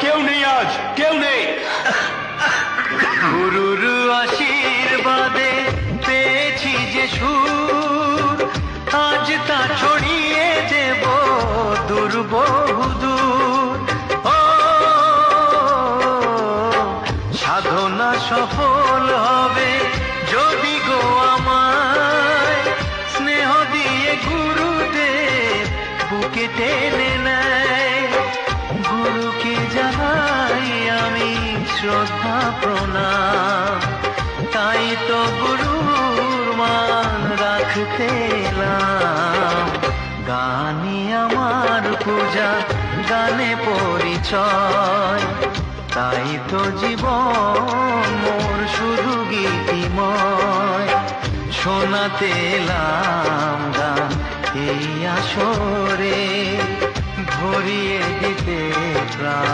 কেউ নেই, আজ কেউ নেই। গুরুর আশীর্বাদে পেয়েছি যে সুর, আজ তা ছড়িয়ে দেব দূর বহুদূর। ও সাধনা সফল হবে যদি গো আমায় স্নেহ দিয়ে গুরুদেব বুকে টেনে নেয়। গুরুকে জানাই আমি শ্রদ্ধা প্রণাম, তাই তো গুরুর মান রাখতে এলাম। গানে আমার পূজা, গানে পরিচয়, তাই তো জীবন মোর শুধু গীতিময়। শোনাতে এলাম গান এই আসরে, ভরিয়ে দিতে প্রাণ।